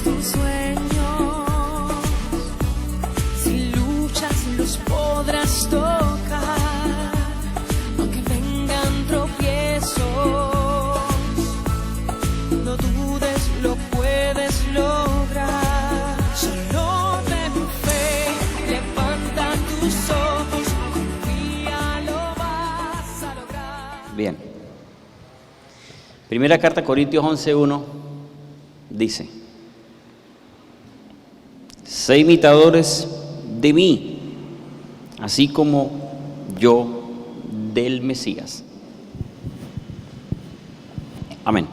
tus sueños, si luchas los podrás tocar, aunque vengan tropiezos, no dudes, lo puedes lograr. Solo ten fe, levanta tus ojos, confía, lo vas a lograr. Bien. Primera carta a Corintios 11:1 dice: sé imitadores de mí, así como yo del Mesías. Amén.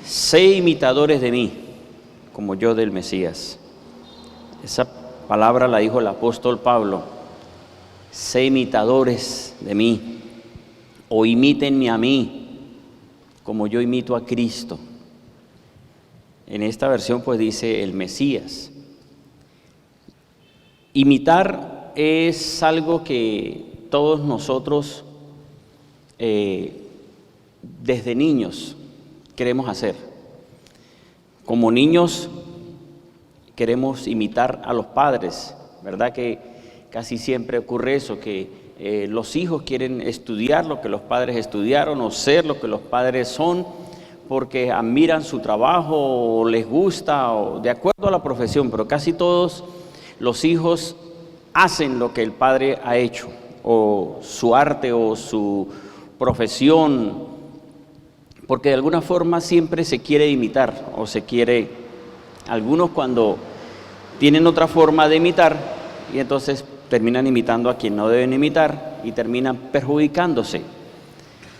Sé imitadores de mí, como yo del Mesías. Esa palabra la dijo el apóstol Pablo. Sé imitadores de mí, o imítenme a mí, como yo imito a Cristo. En esta versión pues dice el Mesías. Imitar es algo que todos nosotros desde niños queremos hacer. Como niños queremos imitar a los padres, ¿verdad? Que casi siempre ocurre eso, que los hijos quieren estudiar lo que los padres estudiaron o ser lo que los padres son porque admiran su trabajo o les gusta o de acuerdo a la profesión, pero casi todos los hijos hacen lo que el padre ha hecho o su arte o su profesión, porque de alguna forma siempre se quiere imitar o se quiere, algunos cuando tienen otra forma de imitar y entonces terminan imitando a quien no deben imitar y terminan perjudicándose.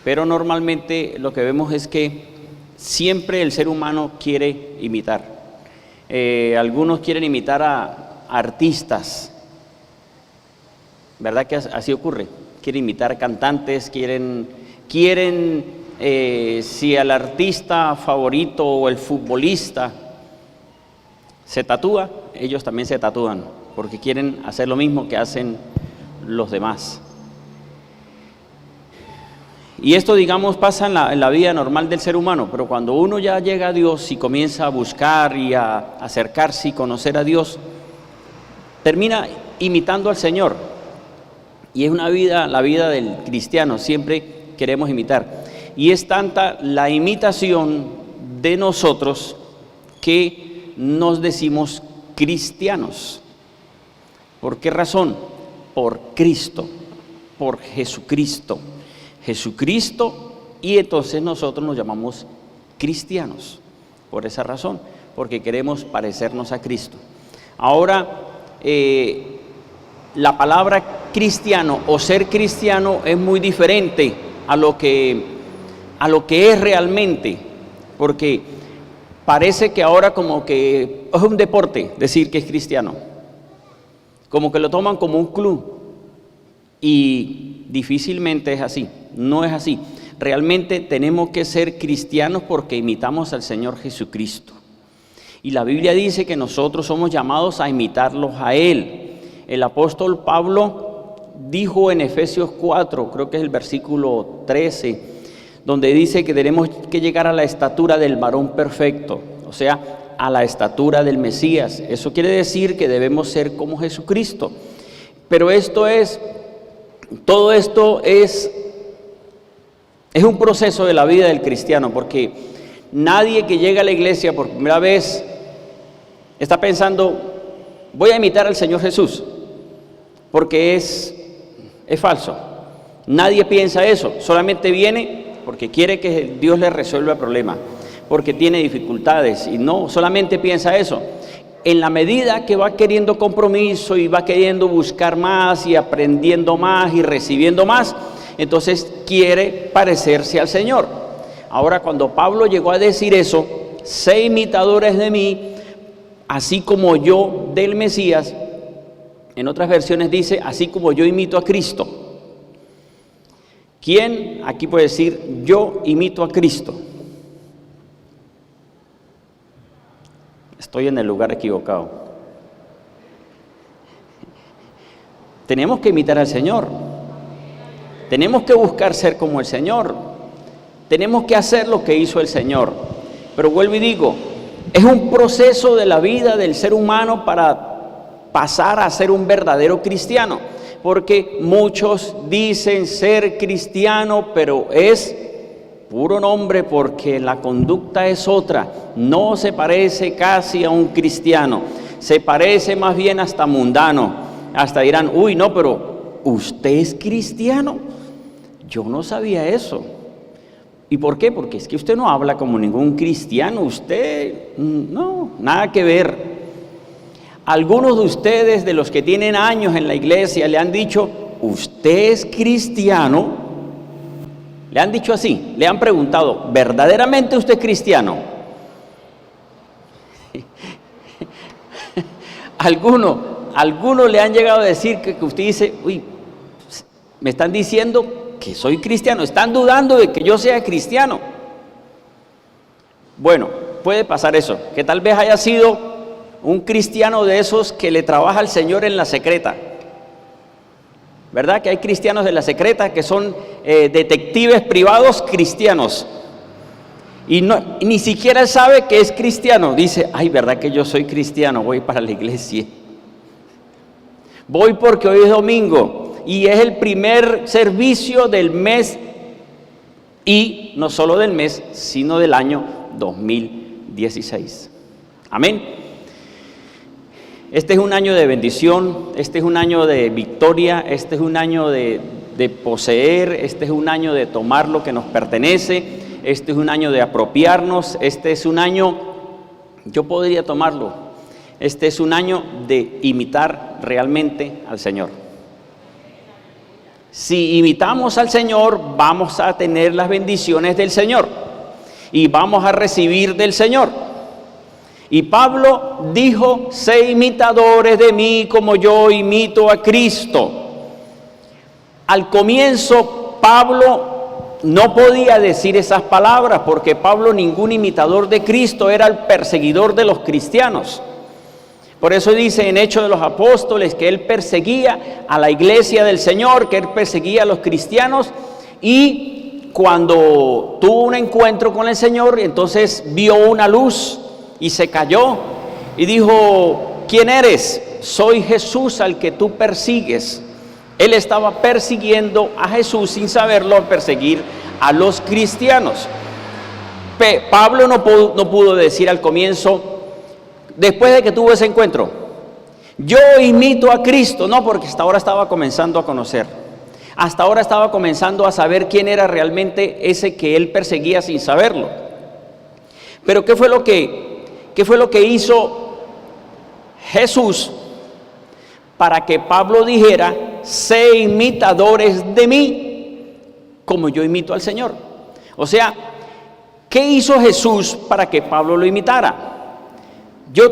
Pero normalmente lo que vemos es que siempre el ser humano quiere imitar. Algunos quieren imitar a artistas, ¿verdad que así ocurre? Quieren imitar cantantes, quieren si al artista favorito o el futbolista se tatúa, ellos también se tatúan, porque quieren hacer lo mismo que hacen los demás. Y esto, digamos, pasa en la vida normal del ser humano, pero cuando uno ya llega a Dios y comienza a buscar y a acercarse y conocer a Dios, termina imitando al Señor. Y es la vida del cristiano, siempre queremos imitar. Y es tanta la imitación de nosotros que nos decimos cristianos. ¿Por qué razón? Por Cristo, por Jesucristo. Jesucristo, y entonces nosotros nos llamamos cristianos, por esa razón, porque queremos parecernos a Cristo. Ahora, la palabra cristiano o ser cristiano es muy diferente a lo que es realmente, porque parece que ahora como que es un deporte decir que es cristiano, como que lo toman como un club, y difícilmente es así, no es así. Realmente tenemos que ser cristianos porque imitamos al Señor Jesucristo. Y la Biblia dice que nosotros somos llamados a imitarlos a Él. El apóstol Pablo dijo en Efesios 4, creo que es el versículo 13, donde dice que tenemos que llegar a la estatura del varón perfecto, o sea, a la estatura del Mesías. Eso quiere decir que debemos ser como Jesucristo. Pero todo esto es un proceso de la vida del cristiano, porque nadie que llega a la iglesia por primera vez está pensando, voy a imitar al Señor Jesús, porque es falso. Nadie piensa eso, solamente viene porque quiere que Dios le resuelva el problema, porque tiene dificultades, y no solamente piensa eso. En la medida que va queriendo compromiso y va queriendo buscar más y aprendiendo más y recibiendo más, entonces quiere parecerse al Señor. Ahora, cuando Pablo llegó a decir eso, sé imitadores de mí, así como yo del Mesías, en otras versiones dice, así como yo imito a Cristo. ¿Quién aquí puede decir, yo imito a Cristo? Estoy en el lugar equivocado. Tenemos que imitar al Señor. Tenemos que buscar ser como el Señor. Tenemos que hacer lo que hizo el Señor. Pero vuelvo y digo, es un proceso de la vida del ser humano para pasar a ser un verdadero cristiano. Porque muchos dicen ser cristiano, pero es puro nombre porque la conducta es otra. No se parece casi a un cristiano, se parece más bien hasta mundano. Hasta dirán, uy, no, pero ¿usted es cristiano? Yo no sabía eso. ¿Y por qué? Porque es que usted no habla como ningún cristiano, usted no, nada que ver. Algunos de ustedes, de los que tienen años en la iglesia, le han dicho, ¿usted es cristiano? Le han dicho así, le han preguntado, ¿verdaderamente usted es cristiano? Algunos le han llegado a decir que usted dice, uy, me están diciendo que soy cristiano, están dudando de que yo sea cristiano. Bueno, puede pasar eso, que tal vez haya sido un cristiano de esos que le trabaja al Señor en la secreta. ¿Verdad que hay cristianos de la secreta que son detectives privados cristianos? Y ni siquiera él sabe que es cristiano. Dice, ay, ¿verdad que yo soy cristiano? Voy para la iglesia. Voy porque hoy es domingo y es el primer servicio del mes, y no solo del mes, sino del año 2016. Amén. Este es un año de bendición, este es un año de victoria, este es un año de poseer, este es un año de tomar lo que nos pertenece, este es un año de apropiarnos, este es un año, yo podría tomarlo, este es un año de imitar realmente al Señor. Si imitamos al Señor, vamos a tener las bendiciones del Señor y vamos a recibir del Señor. Y Pablo dijo, sé imitadores de mí como yo imito a Cristo. Al comienzo, Pablo no podía decir esas palabras porque Pablo, ningún imitador de Cristo, era el perseguidor de los cristianos. Por eso dice en Hechos de los Apóstoles que él perseguía a la iglesia del Señor, que él perseguía a los cristianos, y cuando tuvo un encuentro con el Señor, entonces vio una luz y se cayó y dijo, ¿quién eres? Soy Jesús al que tú persigues. Él estaba persiguiendo a Jesús sin saberlo, al perseguir a los cristianos. Pablo no pudo decir al comienzo, después de que tuvo ese encuentro, yo imito a Cristo. No, porque hasta ahora estaba comenzando a conocer. Hasta ahora estaba comenzando a saber quién era realmente ese que él perseguía sin saberlo. Pero ¿qué fue lo que hizo Jesús para que Pablo dijera, sé imitadores de mí como yo imito al Señor? O sea, ¿qué hizo Jesús para que Pablo lo imitara? Yo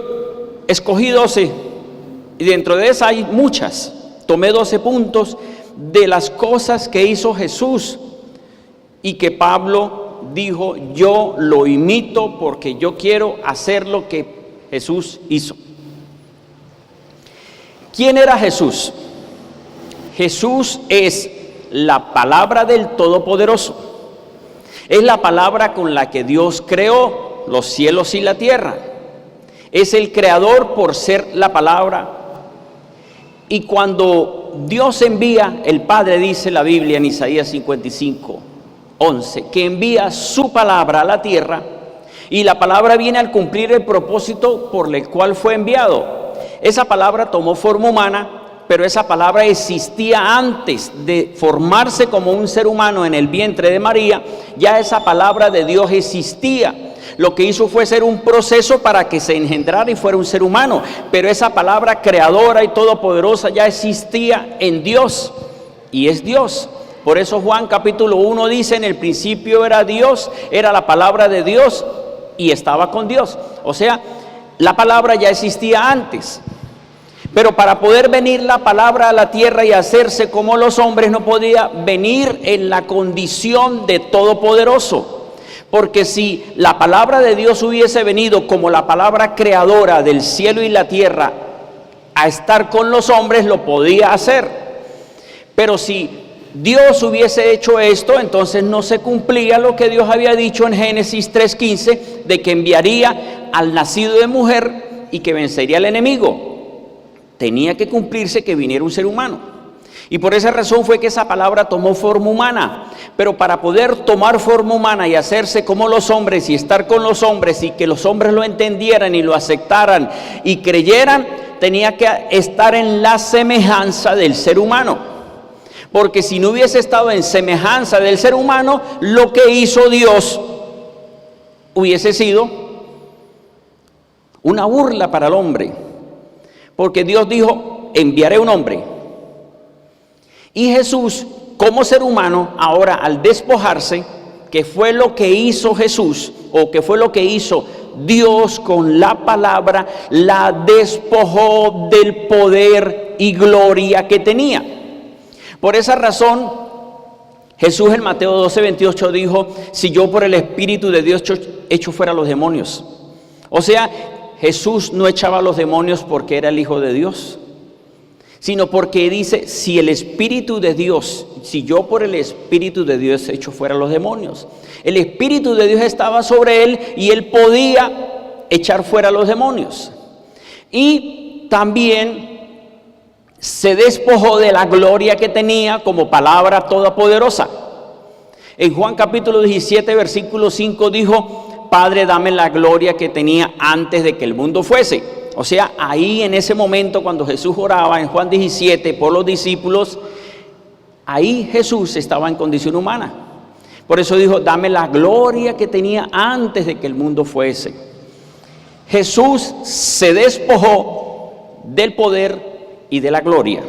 escogí 12 y dentro de esas hay muchas. Tomé 12 puntos de las cosas que hizo Jesús y que Pablo dijo, yo lo imito porque yo quiero hacer lo que Jesús hizo. ¿Quién era Jesús? Jesús es la palabra del Todopoderoso. Es la palabra con la que Dios creó los cielos y la tierra. Es el creador por ser la palabra. Y cuando Dios envía, el Padre dice la Biblia en Isaías 55:11, que envía su palabra a la tierra, y la palabra viene al cumplir el propósito por el cual fue enviado. Esa palabra tomó forma humana, pero esa palabra existía antes de formarse como un ser humano en el vientre de María. Ya esa palabra de Dios existía. Lo que hizo fue ser un proceso para que se engendrara y fuera un ser humano, pero esa palabra creadora y todopoderosa ya existía en Dios y es Dios. Por eso Juan capítulo 1 dice, en el principio era Dios, era la palabra de Dios y estaba con Dios. O sea, la palabra ya existía antes. Pero para poder venir la palabra a la tierra y hacerse como los hombres, no podía venir en la condición de todopoderoso. Porque si la palabra de Dios hubiese venido como la palabra creadora del cielo y la tierra a estar con los hombres, lo podía hacer. Pero si Dios hubiese hecho esto, entonces no se cumplía lo que Dios había dicho en Génesis 3:15, de que enviaría al nacido de mujer y que vencería al enemigo. Tenía que cumplirse que viniera un ser humano. Y por esa razón fue que esa palabra tomó forma humana. Pero para poder tomar forma humana y hacerse como los hombres y estar con los hombres y que los hombres lo entendieran y lo aceptaran y creyeran, tenía que estar en la semejanza del ser humano. Porque si no hubiese estado en semejanza del ser humano, lo que hizo Dios hubiese sido una burla para el hombre. Porque Dios dijo, enviaré un hombre. Y Jesús, como ser humano, ahora al despojarse, que fue lo que hizo Jesús, o que fue lo que hizo Dios con la palabra, la despojó del poder y gloria que tenía. Por esa razón, Jesús en Mateo 12:28 dijo, si yo por el Espíritu de Dios echo fuera a los demonios. O sea, Jesús no echaba a los demonios porque era el Hijo de Dios, sino porque dice, si el Espíritu de Dios, si yo por el Espíritu de Dios echo fuera a los demonios. El Espíritu de Dios estaba sobre él y él podía echar fuera a los demonios. Y también se despojó de la gloria que tenía como palabra todopoderosa. En Juan capítulo 17, versículo 5 dijo, Padre, dame la gloria que tenía antes de que el mundo fuese. O sea, ahí en ese momento cuando Jesús oraba en Juan 17 por los discípulos, ahí Jesús estaba en condición humana. Por eso dijo, dame la gloria que tenía antes de que el mundo fuese. Jesús se despojó del poder y de la gloria.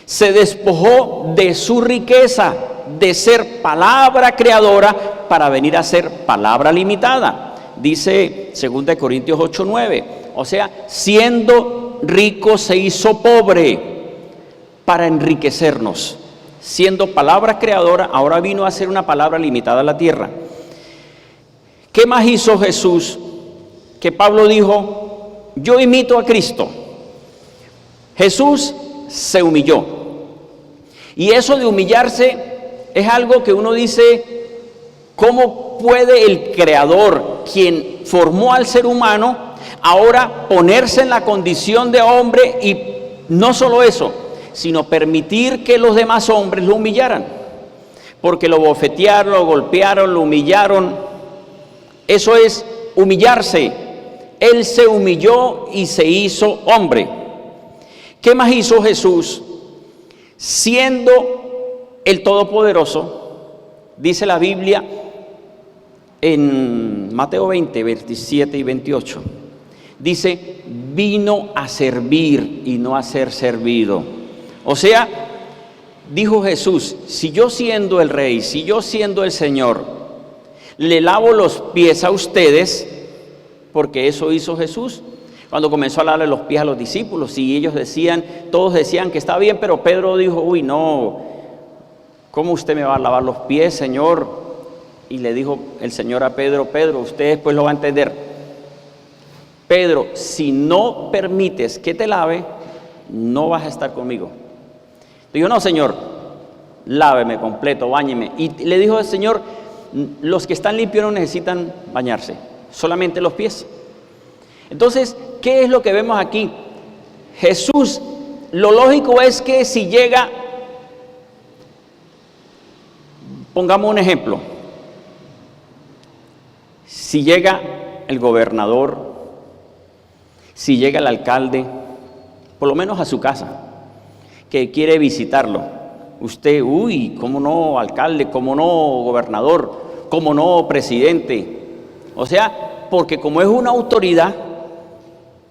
Se despojó de su riqueza de ser palabra creadora para venir a ser palabra limitada. Dice 2 Corintios 8:9. O sea, siendo rico se hizo pobre para enriquecernos. Siendo palabra creadora, ahora vino a ser una palabra limitada a la tierra. ¿Qué más hizo Jesús? Que Pablo dijo, yo imito a Cristo. Jesús se humilló. Y eso de humillarse es algo que uno dice, ¿cómo puede el Creador, quien formó al ser humano, ahora ponerse en la condición de hombre y no solo eso, sino permitir que los demás hombres lo humillaran? Porque lo bofetearon, lo golpearon, lo humillaron. Eso es humillarse. Él se humilló y se hizo hombre. ¿Qué más hizo Jesús? Siendo el Todopoderoso, dice la Biblia en Mateo 20, 27 y 28. Dice, vino a servir y no a ser servido. O sea, dijo Jesús, si yo siendo el Rey, si yo siendo el Señor, le lavo los pies a ustedes, porque eso hizo Jesús. Cuando comenzó a lavarle los pies a los discípulos, y ellos decían, todos decían que está bien, pero Pedro dijo, uy, no, ¿cómo usted me va a lavar los pies, Señor? Y le dijo el Señor a Pedro, Pedro, usted después lo va a entender. Pedro, si no permites que te lave, no vas a estar conmigo. Dijo, no, Señor, láveme completo, báñeme. Y le dijo el Señor, los que están limpios no necesitan bañarse, solamente los pies. Entonces, ¿qué es lo que vemos aquí? Jesús, lo lógico es que si llega, pongamos un ejemplo, si llega el gobernador, si llega el alcalde, por lo menos a su casa, que quiere visitarlo, usted, uy, ¿cómo no, alcalde? ¿Cómo no, gobernador? ¿Cómo no, presidente? O sea, porque como es una autoridad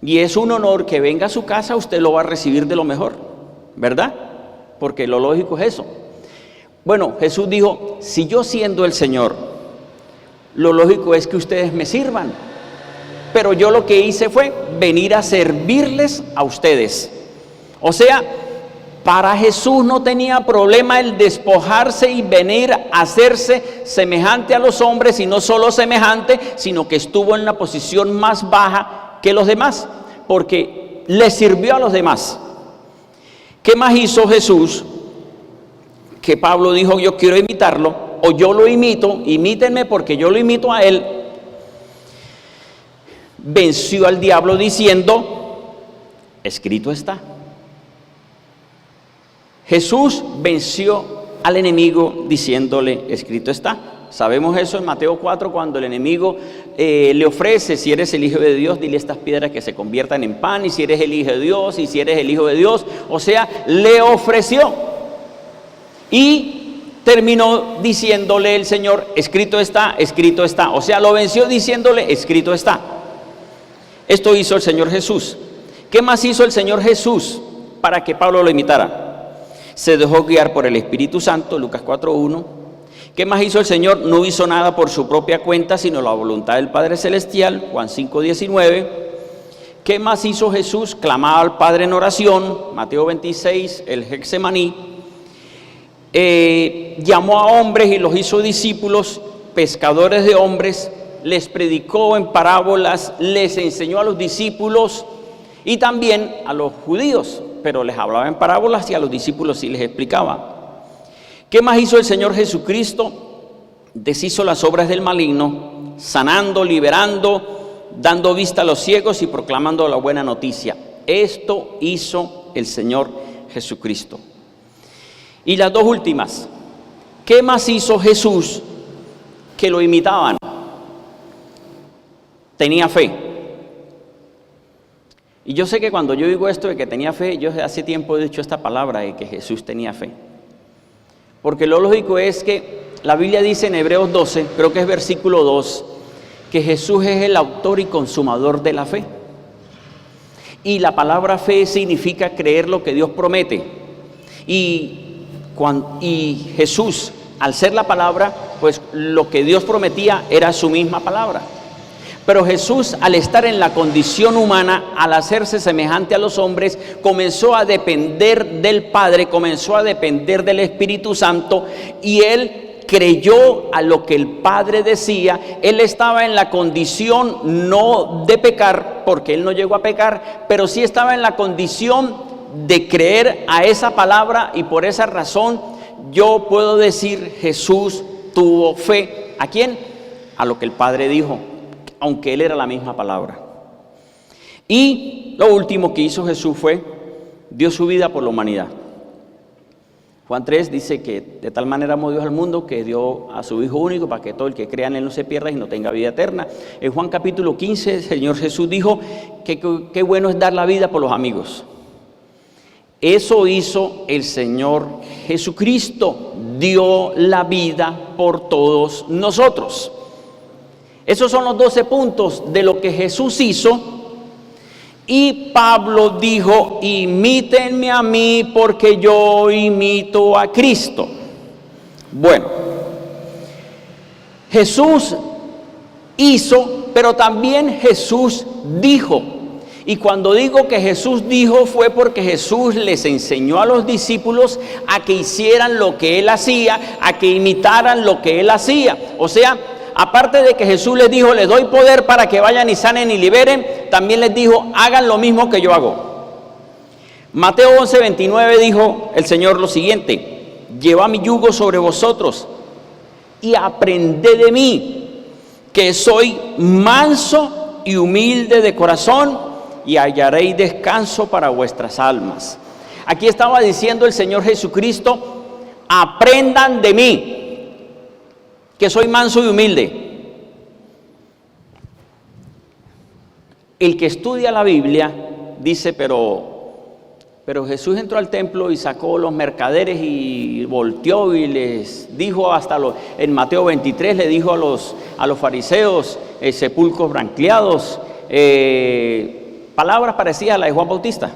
y es un honor que venga a su casa, usted lo va a recibir de lo mejor, ¿verdad? Porque lo lógico es eso. Bueno, Jesús dijo, si yo siendo el Señor, lo lógico es que ustedes me sirvan. Pero yo lo que hice fue venir a servirles a ustedes. O sea, para Jesús no tenía problema el despojarse y venir a hacerse semejante a los hombres, y no solo semejante, sino que estuvo en la posición más baja que los demás, porque le sirvió a los demás. ¿Qué más hizo Jesús? Que Pablo dijo, yo quiero imitarlo, o yo lo imito, imítenme porque yo lo imito a él. venció al diablo diciendo, escrito está. Jesús venció al enemigo diciéndole, escrito está. Sabemos eso en Mateo 4, cuando el enemigo le ofrece, si eres el Hijo de Dios, dile a estas piedras que se conviertan en pan, y si eres el Hijo de Dios, y si eres el Hijo de Dios, o sea, le ofreció. Y terminó diciéndole el Señor, escrito está, o sea, lo venció diciéndole, escrito está. Esto hizo el Señor Jesús. ¿Qué más hizo el Señor Jesús para que Pablo lo imitara? Se dejó guiar por el Espíritu Santo, Lucas 4:1. ¿Qué más hizo el Señor? No hizo nada por su propia cuenta, sino la voluntad del Padre Celestial, Juan 5:19. ¿Qué más hizo Jesús? Clamaba al Padre en oración, Mateo 26, el Getsemaní. Llamó a hombres y los hizo discípulos, pescadores de hombres, les predicó en parábolas, les enseñó a los discípulos y también a los judíos, pero les hablaba en parábolas y a los discípulos sí les explicaba. ¿Qué más hizo el Señor Jesucristo? Deshizo las obras del maligno, sanando, liberando, dando vista a los ciegos y proclamando la buena noticia. Esto hizo el Señor Jesucristo. Y las dos últimas, ¿qué más hizo Jesús que lo imitaban? Tenía fe. Y yo sé que cuando yo digo esto de que tenía fe, yo hace tiempo he dicho esta palabra de que Jesús tenía fe. Porque lo lógico es que la Biblia dice en Hebreos 12, creo que es versículo 2, que Jesús es el autor y consumador de la fe. Y la palabra fe significa creer lo que Dios promete. Y Jesús, al ser la palabra, pues lo que Dios prometía era su misma palabra. Pero Jesús, al estar en la condición humana, al hacerse semejante a los hombres, comenzó a depender del Padre, comenzó a depender del Espíritu Santo, y Él creyó a lo que el Padre decía. Él estaba en la condición no de pecar, porque Él no llegó a pecar, pero sí estaba en la condición de creer a esa palabra, y por esa razón yo puedo decir, Jesús tuvo fe. ¿A quién? A lo que el Padre dijo, aunque Él era la misma palabra. Y lo último que hizo Jesús fue, dio su vida por la humanidad. Juan 3 dice que de tal manera amó Dios al mundo que dio a su Hijo único para que todo el que crea en Él no se pierda y no tenga vida eterna. En Juan capítulo 15 el Señor Jesús dijo que qué bueno es dar la vida por los amigos. Eso hizo el Señor Jesucristo, dio la vida por todos nosotros. Esos son los 12 puntos de lo que Jesús hizo. Y Pablo dijo, imítenme a mí porque yo imito a Cristo. Bueno, Jesús hizo, pero también Jesús dijo. Y cuando digo que Jesús dijo fue porque Jesús les enseñó a los discípulos a que hicieran lo que Él hacía, a que imitaran lo que Él hacía. O sea, aparte de que Jesús les dijo, les doy poder para que vayan y sanen y liberen, también les dijo, hagan lo mismo que yo hago. Mateo 11:29 dijo el Señor lo siguiente, llevad mi yugo sobre vosotros y aprended de mí, que soy manso y humilde de corazón, y hallaréis descanso para vuestras almas. Aquí estaba diciendo el Señor Jesucristo, aprendan de mí, que soy manso y humilde. El que estudia la Biblia dice, pero Jesús entró al templo y sacó los mercaderes y volteó y les dijo en Mateo 23 le dijo a los fariseos, sepulcros branqueados, palabras parecidas a las de Juan Bautista,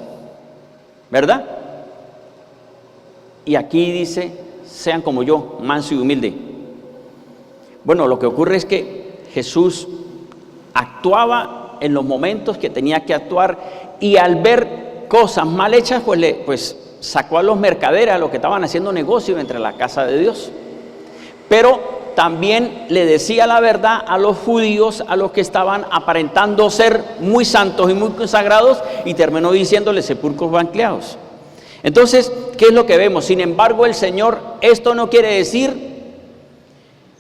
¿verdad? Y aquí dice, sean como yo, manso y humilde. Bueno, lo que ocurre es que Jesús actuaba en los momentos que tenía que actuar, y al ver cosas mal hechas, pues sacó a los mercaderes, a los que estaban haciendo negocio entre la casa de Dios. Pero también le decía la verdad a los judíos, a los que estaban aparentando ser muy santos y muy consagrados, y terminó diciéndoles sepulcros blanqueados. Entonces, ¿qué es lo que vemos? Sin embargo, el Señor, esto no quiere decir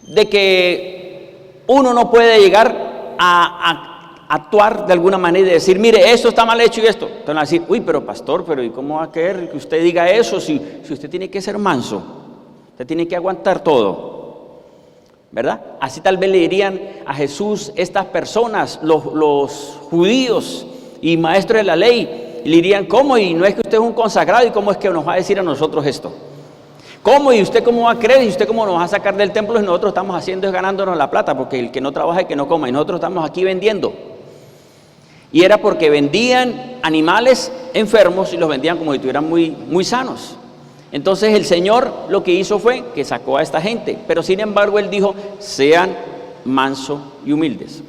de que uno no puede llegar a actuar de alguna manera y decir, mire, esto está mal hecho y esto. Entonces van a decir, uy, pero pastor, pero ¿y cómo va a querer que usted diga eso si usted tiene que ser manso? Usted tiene que aguantar todo, ¿verdad? Así tal vez le dirían a Jesús estas personas, los judíos y maestros de la ley, y le dirían, ¿cómo? Y no es que usted es un consagrado, ¿y cómo es que nos va a decir a nosotros esto? ¿Cómo? ¿Y usted cómo va a creer? ¿Y usted cómo nos va a sacar del templo si nosotros estamos haciendo es ganándonos la plata? Porque el que no trabaja, el que no coma, y nosotros estamos aquí vendiendo. Y era porque vendían animales enfermos y los vendían como si estuvieran muy sanos. Entonces el Señor lo que hizo fue que sacó a esta gente, pero sin embargo Él dijo, sean mansos y humildes.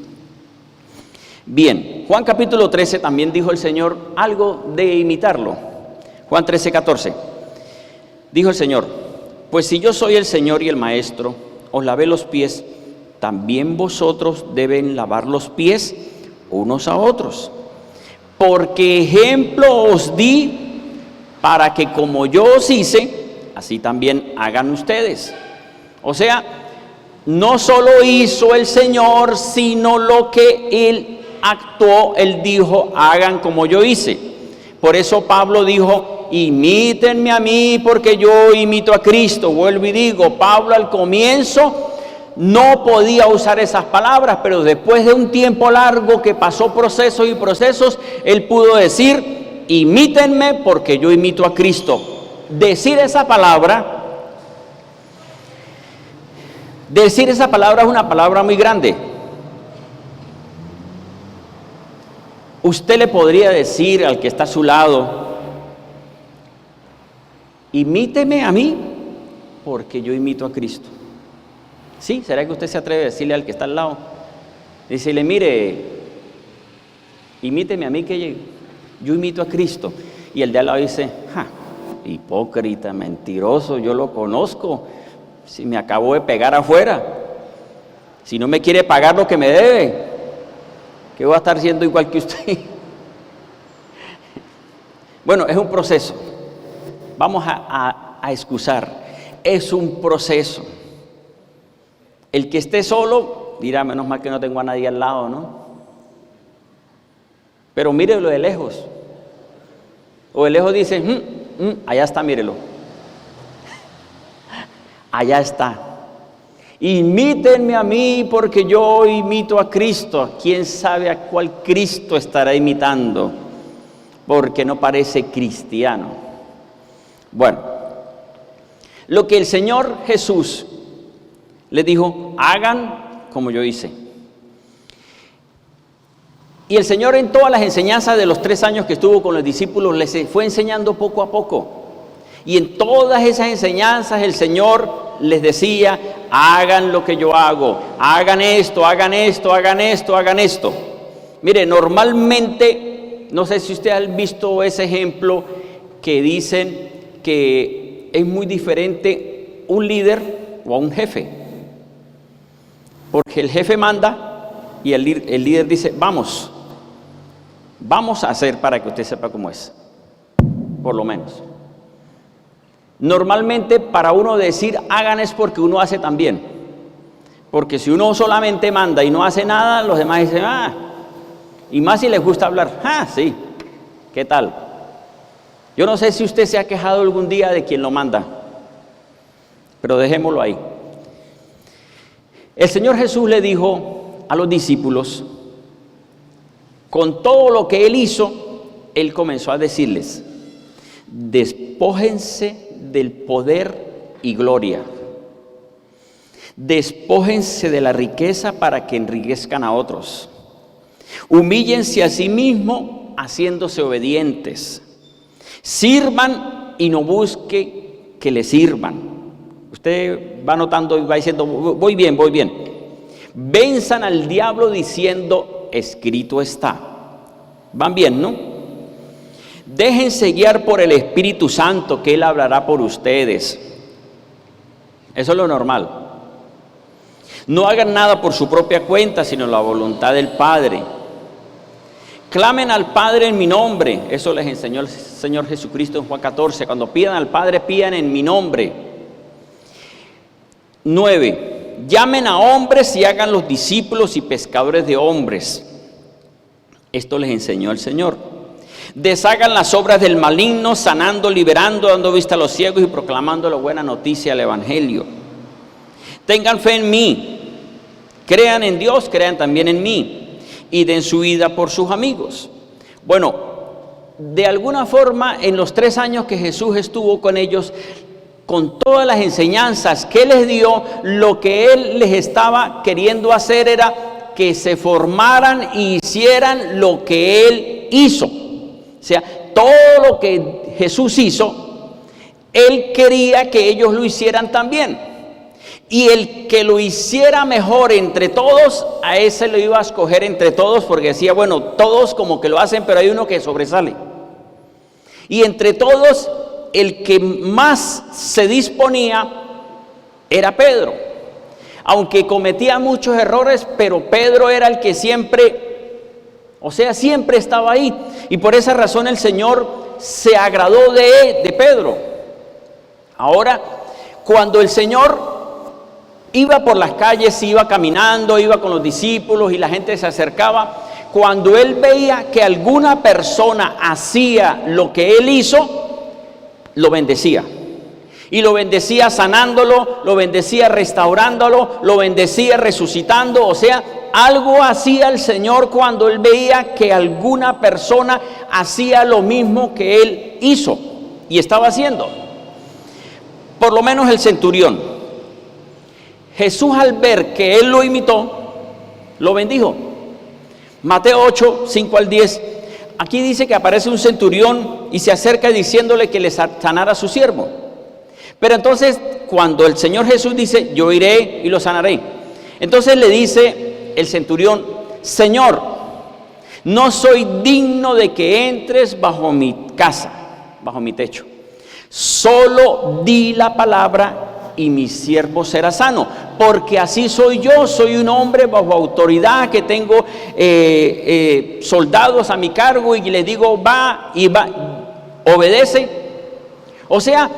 Bien, Juan capítulo 13 también dijo el Señor algo de imitarlo. Juan 13:14. Dijo el Señor, pues si yo soy el Señor y el Maestro, os lavé los pies, también vosotros deben lavar los pies unos a otros. Porque ejemplo os di para que como yo os hice, así también hagan ustedes. O sea, no solo hizo el Señor, sino lo que Él actuó, Él dijo, hagan como yo hice. Por eso Pablo dijo, imítenme a mí porque yo imito a Cristo. Vuelvo y digo, Pablo al comienzo no podía usar esas palabras, pero después de un tiempo largo que pasó procesos y procesos, él pudo decir, imítenme porque yo imito a Cristo. Decir esa palabra es una palabra muy grande. Usted le podría decir al que está a su lado, imíteme a mí porque yo imito a Cristo. ¿Sí? ¿Será que usted se atreve a decirle al que está al lado? Decirle, mire, imíteme a mí que yo imito a Cristo. Y el de al lado dice, hipócrita, mentiroso, yo lo conozco. Si me acabo de pegar afuera, si no me quiere pagar lo que me debe, ¿qué voy a estar siendo igual que usted? Bueno, es un proceso. Vamos a excusar. Es un proceso. El que esté solo dirá, menos mal que no tengo a nadie al lado, ¿no? Pero mírelo de lejos. O de lejos dice, allá está, mírelo. Allá está. Imítenme a mí porque yo imito a Cristo. ¿Quién sabe a cuál Cristo estará imitando? Porque no parece cristiano. Bueno, lo que el Señor Jesús le dijo, hagan como yo hice. Y el Señor en todas las enseñanzas de los 3 años que estuvo con los discípulos les fue enseñando poco a poco. Y en todas esas enseñanzas el Señor les decía, hagan lo que yo hago, hagan esto, hagan esto, hagan esto, hagan esto. Mire, normalmente, no sé si usted ha visto ese ejemplo que dicen que es muy diferente un líder o a un jefe. Porque el jefe manda y el líder dice, vamos a hacer para que usted sepa cómo es, por lo menos. Normalmente para uno decir hagan es porque uno hace también. Porque si uno solamente manda y no hace nada, los demás dicen, y más si les gusta hablar, sí, ¿qué tal? Yo no sé si usted se ha quejado algún día de quien lo manda, pero dejémoslo ahí. El Señor Jesús le dijo a los discípulos, con todo lo que Él hizo, Él comenzó a decirles, despójense del poder y gloria, despójense de la riqueza para que enriquezcan a otros, humíllense a sí mismos haciéndose obedientes, sirvan y no busque que le sirvan. Usted va notando y va diciendo, voy bien. Venzan al diablo diciendo, escrito está. Van bien, ¿no? Déjense guiar por el Espíritu Santo, que Él hablará por ustedes. Eso es lo normal. No hagan nada por su propia cuenta, sino la voluntad del Padre. Clamen al Padre en mi nombre. Eso les enseñó el Señor Jesucristo en Juan 14. Cuando pidan al Padre, pidan en mi nombre. 9. Llamen a hombres y hagan los discípulos y pescadores de hombres. Esto les enseñó el Señor. Deshagan las obras del maligno, sanando, liberando, dando vista a los ciegos y proclamando la buena noticia del Evangelio. Tengan fe en mí, crean en Dios, crean también en mí, y den su vida por sus amigos. Bueno, de alguna forma, en los 3 años que Jesús estuvo con ellos, con todas las enseñanzas que Él les dio, lo que Él les estaba queriendo hacer era que se formaran y hicieran lo que Él hizo. O sea, todo lo que Jesús hizo, Él quería que ellos lo hicieran también. Y el que lo hiciera mejor entre todos, a ese lo iba a escoger entre todos, porque decía, bueno, todos como que lo hacen, pero hay uno que sobresale. Y entre todos, el que más se disponía era Pedro. Aunque cometía muchos errores, pero Pedro era el que siempre, siempre estaba ahí. Y por esa razón el Señor se agradó de Pedro. Ahora, cuando el Señor iba por las calles, iba caminando, iba con los discípulos y la gente se acercaba, cuando Él veía que alguna persona hacía lo que Él hizo, lo bendecía. Y lo bendecía sanándolo, lo bendecía restaurándolo, lo bendecía resucitando. O sea, algo hacía el Señor cuando Él veía que alguna persona hacía lo mismo que Él hizo y estaba haciendo. Por lo menos el centurión. Jesús, al ver que Él lo imitó, lo bendijo. Mateo 8, 5 al 10. Aquí dice que aparece un centurión y se acerca diciéndole que le sanara a su siervo. Pero entonces, cuando el Señor Jesús dice, yo iré y lo sanaré, entonces le dice el centurión, Señor, no soy digno de que entres bajo mi casa, bajo mi techo. Solo di la palabra y mi siervo será sano, porque así soy yo, soy un hombre bajo autoridad, que tengo soldados a mi cargo y le digo, va, obedece. O sea,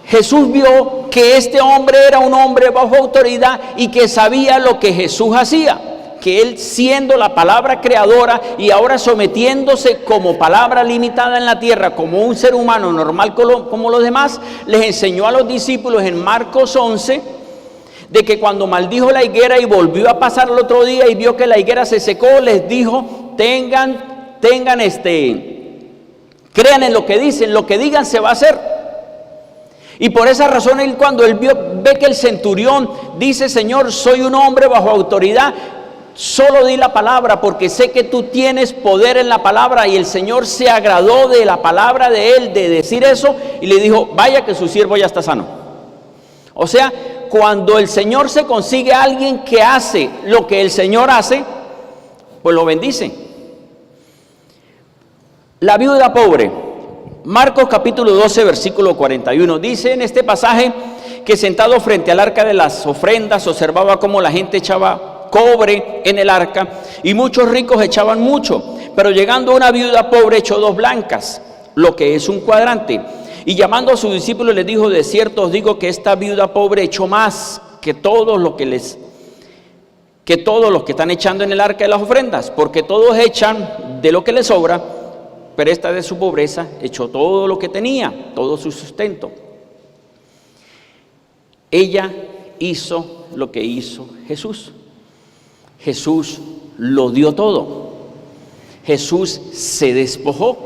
Jesús vio que este hombre era un hombre bajo autoridad y que sabía lo que Jesús hacía, que Él, siendo la palabra creadora y ahora sometiéndose como palabra limitada en la tierra, como un ser humano normal como los demás, les enseñó a los discípulos en Marcos 11 de que cuando maldijo la higuera y volvió a pasar el otro día y vio que la higuera se secó, les dijo, crean en lo que dicen, lo que digan se va a hacer. Y por esa razón Él, cuando Él ve que el centurión dice, Señor, soy un hombre bajo autoridad, solo di la palabra, porque sé que tú tienes poder en la palabra. Y el Señor se agradó de la palabra de él, de decir eso, y le dijo, vaya que su siervo ya está sano. O sea, cuando el Señor se consigue a alguien que hace lo que el Señor hace, pues lo bendice. La viuda pobre, Marcos capítulo 12, versículo 41, dice en este pasaje que sentado frente al arca de las ofrendas, observaba cómo la gente echaba cobre en el arca y muchos ricos echaban mucho, pero llegando una viuda pobre echó 2 blancas, lo que es un cuadrante, y llamando a sus discípulos les dijo, de cierto os digo que esta viuda pobre echó más que todos los que están echando en el arca de las ofrendas, porque todos echan de lo que les sobra, pero esta de su pobreza echó todo lo que tenía, todo su sustento. Ella hizo lo que hizo Jesús. Jesús lo dio todo. Jesús se despojó.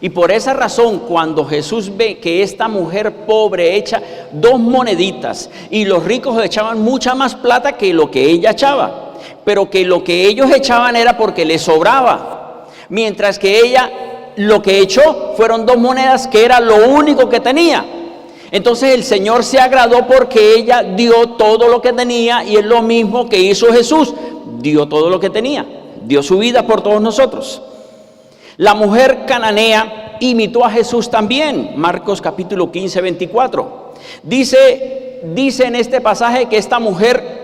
Y por esa razón, cuando Jesús ve que esta mujer pobre echa 2 moneditas y los ricos echaban mucha más plata que lo que ella echaba, pero que lo que ellos echaban era porque les sobraba, mientras que ella lo que echó fueron 2 monedas que era lo único que tenía. Entonces el Señor se agradó porque ella dio todo lo que tenía, y es lo mismo que hizo Jesús, dio todo lo que tenía, dio su vida por todos nosotros. La mujer cananea imitó a Jesús también, Marcos capítulo 15, 24. Dice en este pasaje que esta mujer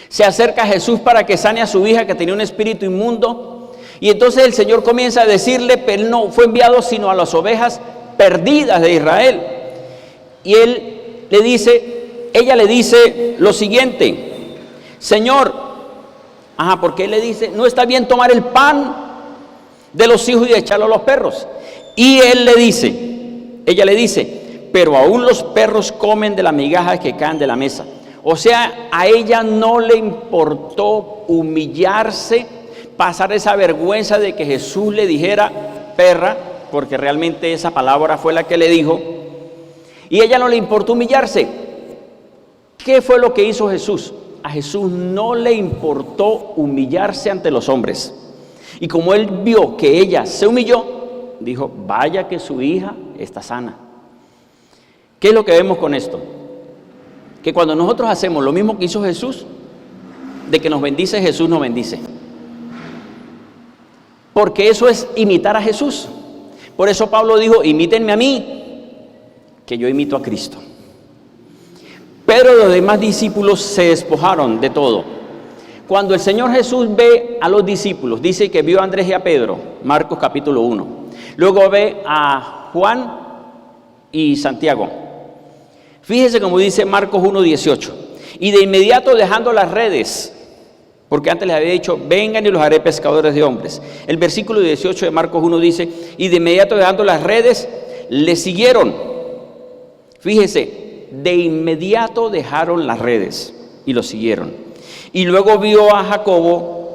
se acerca a Jesús para que sane a su hija que tenía un espíritu inmundo, y entonces el Señor comienza a decirle, pero él no fue enviado sino a las ovejas perdidas de Israel. Y ella le dice lo siguiente, Señor, Ajá, porque él le dice, no está bien tomar el pan de los hijos y echarlo a los perros. Y ella le dice, pero aún los perros comen de las migajas que caen de la mesa. O sea, a ella no le importó humillarse, pasar esa vergüenza de que Jesús le dijera perra, porque realmente esa palabra fue la que le dijo, y a ella no le importó humillarse. ¿Qué fue lo que hizo Jesús? A Jesús no le importó humillarse ante los hombres. Y como él vio que ella se humilló, dijo, vaya que su hija está sana. ¿Qué es lo que vemos con esto? Que cuando nosotros hacemos lo mismo que hizo Jesús, de que nos bendice, Jesús nos bendice. Porque eso es imitar a Jesús. Por eso Pablo dijo, imítenme a mí, que yo imito a Cristo. Pero los demás discípulos se despojaron de todo. Cuando el Señor Jesús ve a los discípulos, dice que vio a Andrés y a Pedro, Marcos capítulo 1. Luego ve a Juan y Santiago. Fíjese como dice Marcos 1:18. Y de inmediato dejando las redes, porque antes les había dicho, vengan y los haré pescadores de hombres. El versículo 18 de Marcos 1 dice, y de inmediato dejando las redes, le siguieron. Fíjese, de inmediato dejaron las redes y lo siguieron. Y luego vio a Jacobo,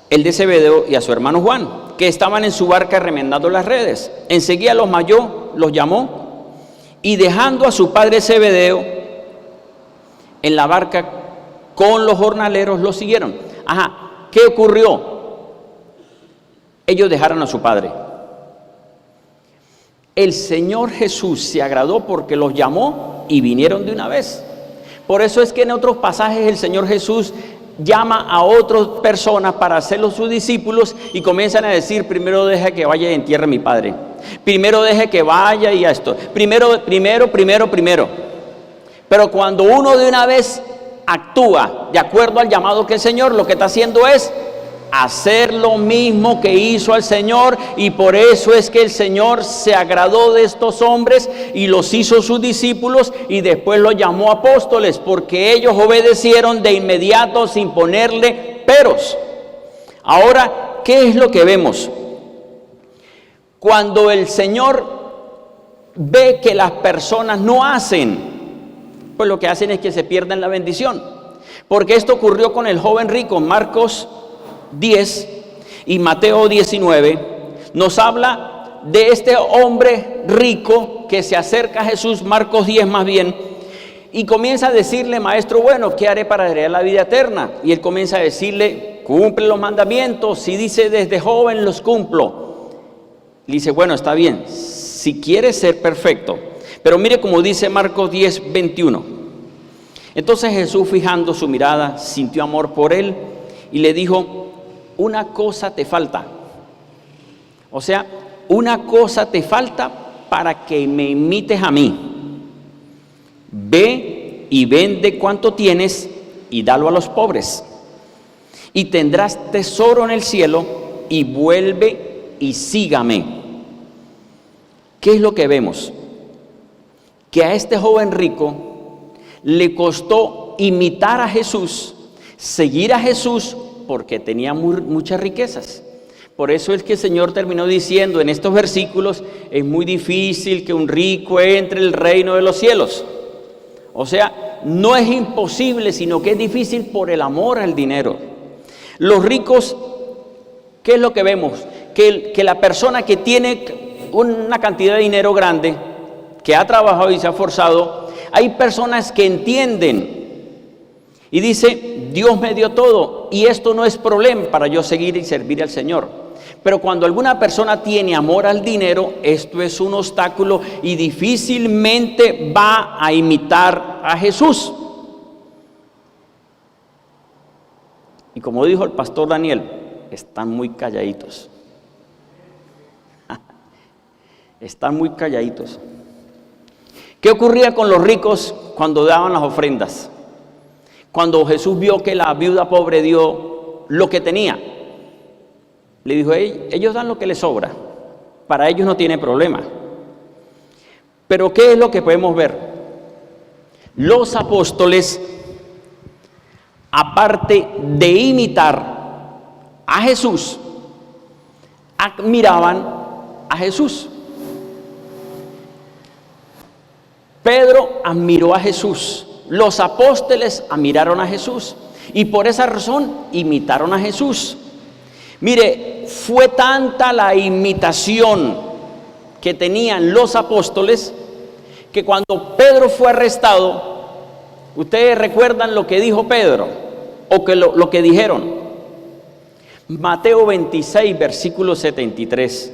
el de Zebedeo, y a su hermano Juan, que estaban en su barca remendando las redes. Enseguida los halló, los llamó, y dejando a su padre Zebedeo en la barca con los jornaleros, lo siguieron. Ajá, ¿qué ocurrió? Ellos dejaron a su padre. El Señor Jesús se agradó porque los llamó y vinieron de una vez. Por eso es que en otros pasajes el Señor Jesús llama a otras personas para hacerlos sus discípulos y comienzan a decir, primero deje que vaya y entierre a mi padre. Primero deje que vaya y a esto. Primero. Pero cuando uno de una vez actúa de acuerdo al llamado que el Señor, lo que está haciendo es hacer lo mismo que hizo al Señor, y por eso es que el Señor se agradó de estos hombres y los hizo sus discípulos y después los llamó apóstoles, porque ellos obedecieron de inmediato sin ponerle peros. Ahora, ¿qué es lo que vemos? Cuando el Señor ve que las personas no hacen, pues lo que hacen es que se pierden la bendición, porque esto ocurrió con el joven rico. Marcos 10 y Mateo 19 nos habla de este hombre rico que se acerca a Jesús, Marcos 10 más bien, y comienza a decirle, maestro, bueno, ¿qué haré para heredar la vida eterna? Y él comienza a decirle, cumple los mandamientos. Si dice desde joven los cumplo. Le dice, bueno, está bien, si quieres ser perfecto. Pero mire como dice Marcos 10, 21. Entonces Jesús, fijando su mirada, sintió amor por él y le dijo, una cosa te falta. O sea, una cosa te falta para que me imites a mí. Ve y vende cuanto tienes y dalo a los pobres. Y tendrás tesoro en el cielo, y vuelve y sígame. ¿Qué es lo que vemos? Que a este joven rico le costó imitar a Jesús, seguir a Jesús, porque tenía muchas riquezas. Por eso es que el Señor terminó diciendo en estos versículos, es muy difícil que un rico entre en el reino de los cielos. O sea, no es imposible, sino que es difícil por el amor al dinero. Los ricos, ¿qué es lo que vemos? Que la persona que tiene una cantidad de dinero grande, que ha trabajado y se ha esforzado, hay personas que entienden y dice, Dios me dio todo y esto no es problema para yo seguir y servir al Señor. Pero cuando alguna persona tiene amor al dinero, esto es un obstáculo y difícilmente va a imitar a Jesús. Y como dijo el pastor Daniel, están muy calladitos. Están muy calladitos. ¿Qué ocurría con los ricos cuando daban las ofrendas? Cuando Jesús vio que la viuda pobre dio lo que tenía, le dijo, ellos dan lo que les sobra, para ellos no tiene problema. Pero ¿qué es lo que podemos ver? Los apóstoles aparte de imitar a Jesús, admiraban a Jesús. Pedro admiró a Jesús, los apóstoles admiraron a Jesús y por esa razón imitaron a Jesús. Mire, fue tanta la imitación que tenían los apóstoles que cuando Pedro fue arrestado, ustedes recuerdan lo que dijo Pedro o que lo que dijeron. Mateo 26, versículo 73.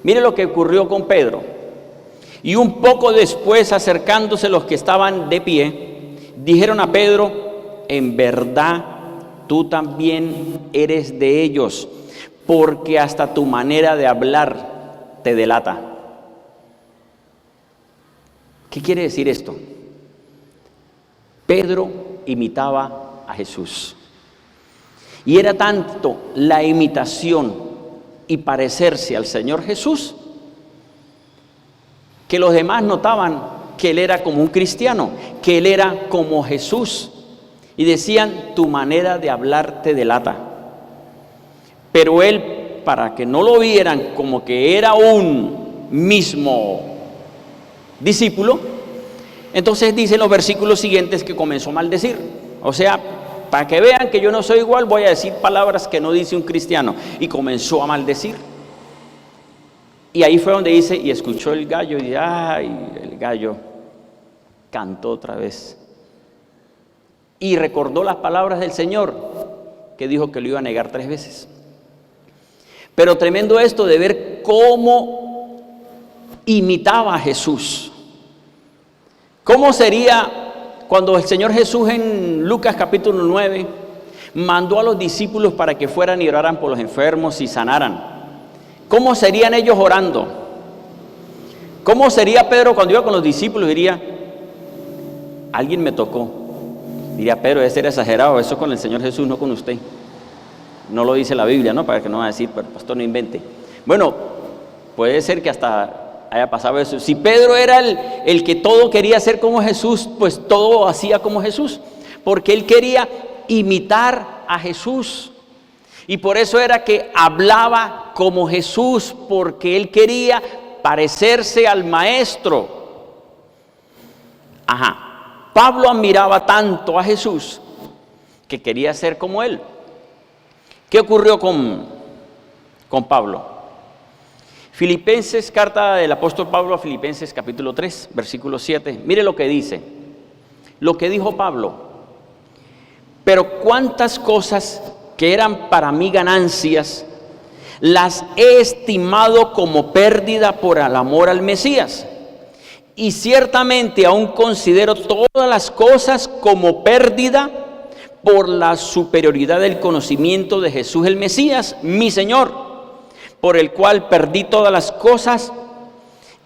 Mire lo que ocurrió con Pedro. Y un poco después, acercándose los que estaban de pie, dijeron a Pedro: en verdad, tú también eres de ellos, porque hasta tu manera de hablar te delata. ¿Qué quiere decir esto? Pedro imitaba a Jesús. Y era tanto la imitación y parecerse al Señor Jesús que los demás notaban que él era como un cristiano, que él era como Jesús. Y decían: tu manera de hablar te delata. Pero él, para que no lo vieran como que era un mismo discípulo, entonces dicen los versículos siguientes que comenzó a maldecir. O sea, para que vean que yo no soy igual, voy a decir palabras que no dice un cristiano. Y comenzó a maldecir. Y ahí fue donde dice: y escuchó el gallo, y ay, el gallo cantó otra vez. Y recordó las palabras del Señor, que dijo que lo iba a negar 3 veces. Pero tremendo esto de ver cómo imitaba a Jesús. ¿Cómo sería cuando el Señor Jesús en Lucas capítulo 9 mandó a los discípulos para que fueran y oraran por los enfermos y sanaran? ¿Cómo serían ellos orando? ¿Cómo sería Pedro cuando iba con los discípulos? Diría: alguien me tocó. Diría Pedro: ese era exagerado, eso con el Señor Jesús, no con usted. No lo dice la Biblia, ¿no? Para que no va a decir: pero pastor, no invente. Bueno, puede ser que hasta haya pasado eso. Si Pedro era el que todo quería hacer como Jesús, pues todo hacía como Jesús, porque él quería imitar a Jesús. Y por eso era que hablaba como Jesús, porque él quería parecerse al maestro. Pablo admiraba tanto a Jesús que quería ser como él. ¿Qué ocurrió con Pablo? Filipenses, carta del apóstol Pablo a Filipenses capítulo 3, versículo 7. Mire lo que dice, lo que dijo Pablo: pero cuántas cosas que eran para mí ganancias, las he estimado como pérdida por el amor al Mesías. Y ciertamente aún considero todas las cosas como pérdida por la superioridad del conocimiento de Jesús el Mesías, mi Señor, por el cual perdí todas las cosas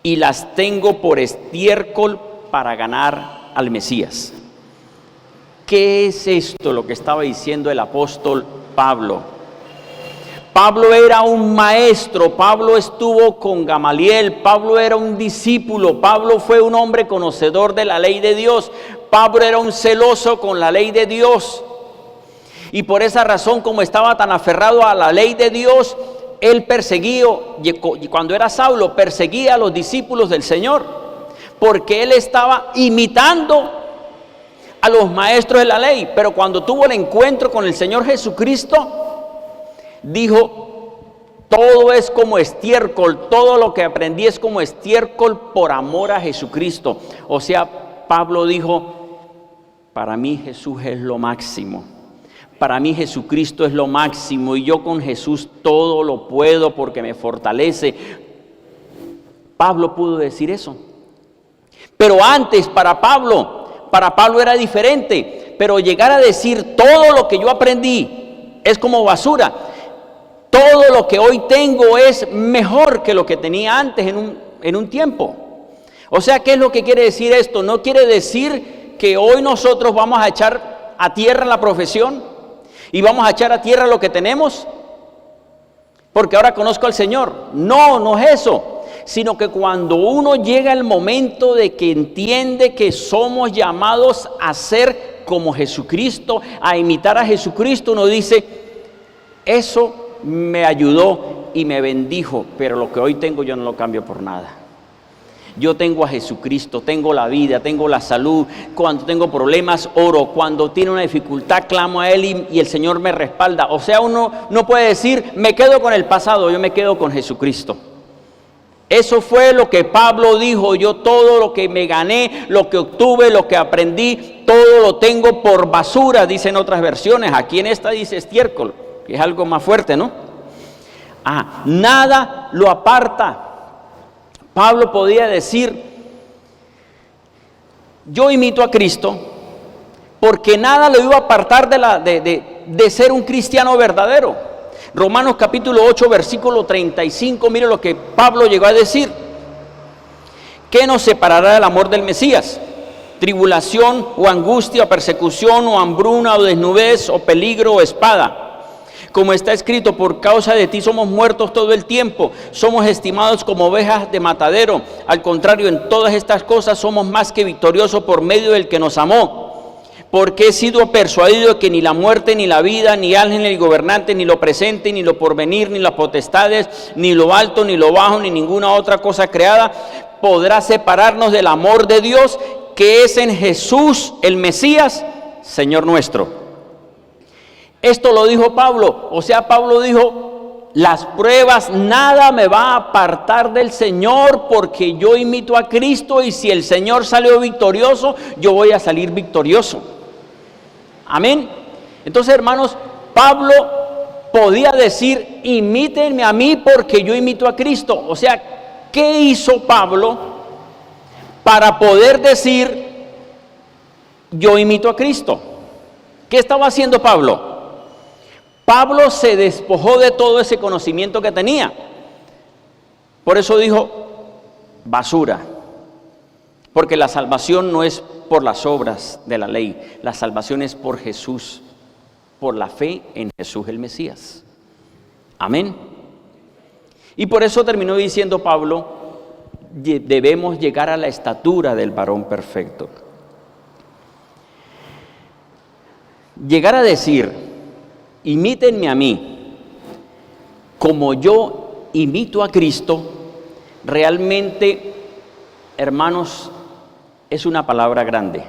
y las tengo por estiércol para ganar al Mesías. ¿Qué es esto lo que estaba diciendo el apóstol Pablo? Pablo era un maestro, Pablo estuvo con Gamaliel, Pablo era un discípulo, Pablo fue un hombre conocedor de la ley de Dios, Pablo era un celoso con la ley de Dios. Y por esa razón, como estaba tan aferrado a la ley de Dios, él perseguía, cuando era Saulo, perseguía a los discípulos del Señor, porque él estaba imitando a los maestros de la ley. Pero cuando tuvo el encuentro con el Señor Jesucristo, dijo: todo es como estiércol, todo lo que aprendí es como estiércol por amor a Jesucristo. O sea, Pablo dijo: para mí Jesús es lo máximo, para mí Jesucristo es lo máximo, y yo con Jesús todo lo puedo porque me fortalece. Pablo pudo decir eso. Pero antes para Pablo era diferente. Pero llegar a decir: todo lo que yo aprendí es como basura, todo lo que hoy tengo es mejor que lo que tenía antes en un tiempo. O sea, ¿qué es lo que quiere decir esto? No quiere decir que hoy nosotros vamos a echar a tierra la profesión y vamos a echar a tierra lo que tenemos porque ahora conozco al Señor. No, no es eso, sino que cuando uno llega al momento de que entiende que somos llamados a ser como Jesucristo, a imitar a Jesucristo, uno dice, eso me ayudó y me bendijo, pero lo que hoy tengo yo no lo cambio por nada. Yo tengo a Jesucristo, tengo la vida, tengo la salud. Cuando tengo problemas, oro. Cuando tiene una dificultad, clamo a Él y el Señor me respalda. O sea, uno no puede decir, me quedo con el pasado, yo me quedo con Jesucristo. Eso fue lo que Pablo dijo, yo todo lo que me gané, lo que obtuve, lo que aprendí, todo lo tengo por basura, dicen otras versiones. Aquí en esta dice estiércol, que es algo más fuerte, ¿no? Nada lo aparta. Pablo podía decir, yo imito a Cristo, porque nada lo iba a apartar de ser un cristiano verdadero. Romanos capítulo 8, versículo 35, mire lo que Pablo llegó a decir. ¿Qué nos separará del amor del Mesías? Tribulación o angustia, o persecución o hambruna o desnudez o peligro o espada. Como está escrito, por causa de ti somos muertos todo el tiempo, somos estimados como ovejas de matadero. Al contrario, en todas estas cosas somos más que victoriosos por medio del que nos amó. Porque he sido persuadido que ni la muerte, ni la vida, ni ángel, ni el gobernante, ni lo presente, ni lo porvenir, ni las potestades, ni lo alto, ni lo bajo, ni ninguna otra cosa creada, podrá separarnos del amor de Dios, que es en Jesús el Mesías, Señor nuestro. Esto lo dijo Pablo, o sea, Pablo dijo, las pruebas nada me va a apartar del Señor porque yo imito a Cristo y si el Señor salió victorioso, yo voy a salir victorioso. Amén. Entonces, hermanos, Pablo podía decir, imítenme a mí porque yo imito a Cristo. O sea, ¿qué hizo Pablo para poder decir, yo imito a Cristo? ¿Qué estaba haciendo Pablo? Pablo se despojó de todo ese conocimiento que tenía. Por eso dijo, basura. Porque la salvación no es por las obras de la ley. La salvación es por Jesús. Por la fe en Jesús el Mesías. Amén. Y por eso terminó diciendo Pablo, debemos llegar a la estatura del varón perfecto. Llegar a decir, imítenme a mí, como yo imito a Cristo, realmente, hermanos, es una palabra grande.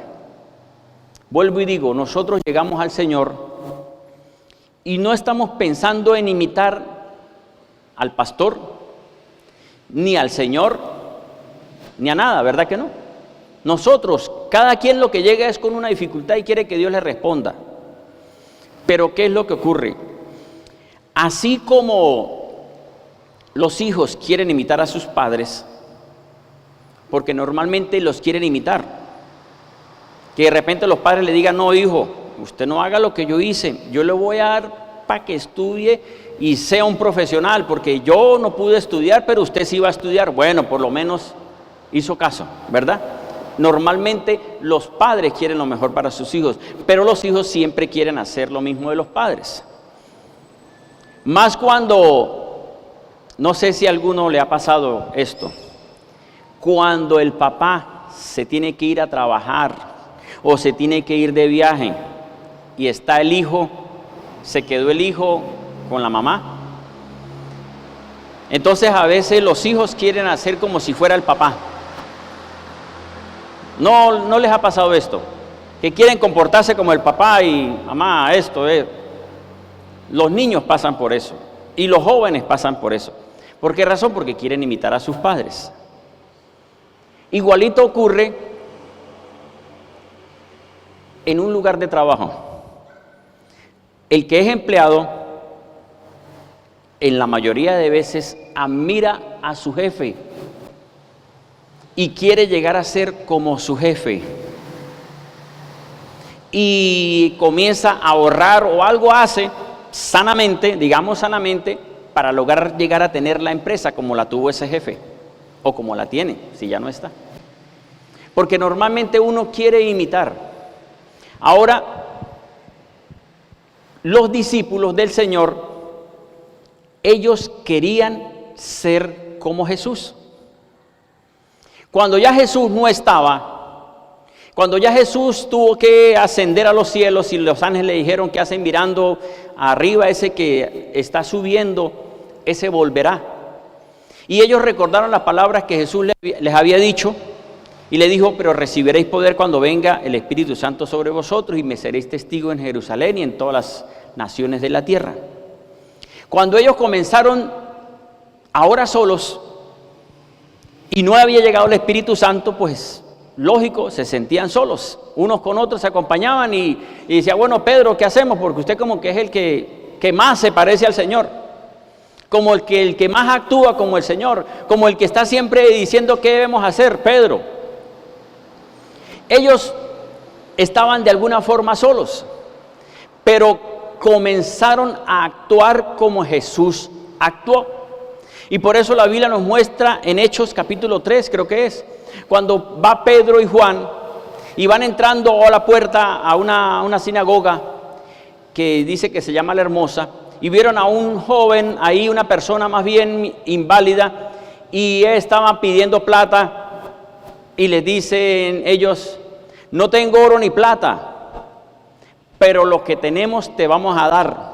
Vuelvo y digo, nosotros llegamos al Señor y no estamos pensando en imitar al pastor, ni al Señor, ni a nada, ¿verdad que no? Nosotros, cada quien lo que llega es con una dificultad y quiere que Dios le responda. Pero ¿qué es lo que ocurre? Así como los hijos quieren imitar a sus padres, porque normalmente los quieren imitar, que de repente los padres le digan, no hijo, usted no haga lo que yo hice, yo le voy a dar para que estudie y sea un profesional, porque yo no pude estudiar, pero usted sí va a estudiar. Bueno, por lo menos hizo caso, ¿verdad? Normalmente los padres quieren lo mejor para sus hijos, pero los hijos siempre quieren hacer lo mismo de los padres. Más cuando, no sé si a alguno le ha pasado esto, cuando el papá se tiene que ir a trabajar o se tiene que ir de viaje y está el hijo, se quedó el hijo con la mamá. Entonces a veces los hijos quieren hacer como si fuera el papá. No les ha pasado esto, que quieren comportarse como el papá y mamá, esto es. Los niños pasan por eso y los jóvenes pasan por eso. ¿Por qué razón? Porque quieren imitar a sus padres. Igualito ocurre en un lugar de trabajo. El que es empleado, en la mayoría de veces, admira a su jefe y quiere llegar a ser como su jefe. Y comienza a ahorrar o algo hace sanamente, digamos sanamente, para lograr llegar a tener la empresa como la tuvo ese jefe o como la tiene, si ya no está. Porque normalmente uno quiere imitar. Ahora, los discípulos del Señor, ellos querían ser como Jesús. Cuando ya Jesús no estaba, Cuando ya Jesús tuvo que ascender a los cielos y los ángeles le dijeron: ¿qué hacen mirando arriba? Ese que está subiendo, ese volverá. Y ellos recordaron las palabras que Jesús les había dicho y le dijo: pero recibiréis poder cuando venga el Espíritu Santo sobre vosotros y me seréis testigos en Jerusalén y en todas las naciones de la tierra. Cuando ellos comenzaron ahora solos y no había llegado el Espíritu Santo, pues lógico, se sentían solos, unos con otros se acompañaban y decía: bueno, Pedro, ¿qué hacemos? Porque usted como que es el que más se parece al Señor, como el que más actúa como el Señor, como el que está siempre diciendo qué debemos hacer, Pedro. Ellos estaban de alguna forma solos, pero comenzaron a actuar como Jesús actuó. Y por eso la Biblia nos muestra en Hechos capítulo 3, creo que es, cuando va Pedro y Juan y van entrando a la puerta a una sinagoga que dice que se llama La Hermosa, y vieron a un joven ahí, una persona más bien inválida, y él estaba pidiendo plata, y les dicen ellos: no tengo oro ni plata, pero lo que tenemos te vamos a dar,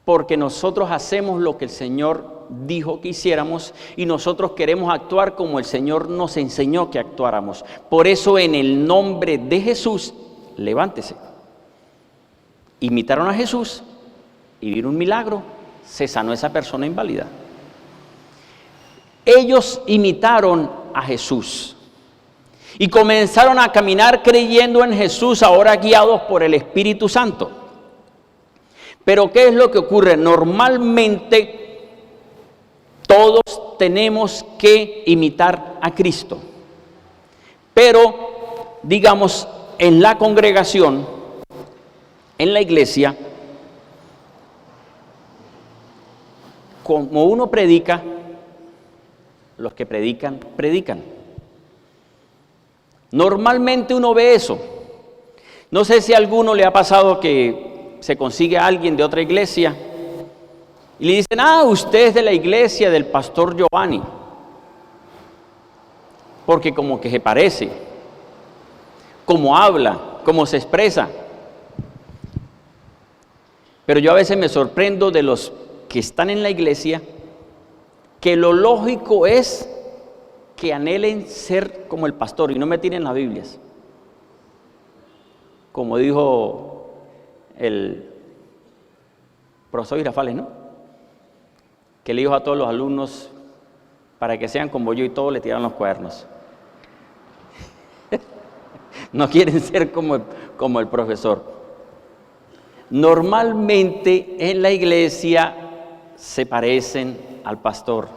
porque nosotros hacemos lo que el Señor dijo que hiciéramos y nosotros queremos actuar como el Señor nos enseñó que actuáramos. Por eso, en el nombre de Jesús, levántese. Imitaron a Jesús y vieron un milagro, se sanó esa persona inválida. Ellos imitaron a Jesús y comenzaron a caminar creyendo en Jesús, ahora guiados por el Espíritu Santo. Pero ¿qué es lo que ocurre? Normalmente todos tenemos que imitar a Cristo, pero digamos en la congregación, en la iglesia, como uno predica, los que predican, predican. Normalmente uno ve eso. No sé si a alguno le ha pasado que se consigue a alguien de otra iglesia y le dicen: usted es de la iglesia del pastor Giovanni, porque como que se parece, como habla, como se expresa. Pero yo a veces me sorprendo de los que están en la iglesia, que lo lógico es que anhelen ser como el pastor y no me tienen las Biblias. Como dijo el profesor Girafales, ¿no? Que le dijo a todos los alumnos: para que sean como yo, y todos le tiraron los cuadernos. No quieren ser como el profesor. Normalmente en la iglesia se parecen al pastor.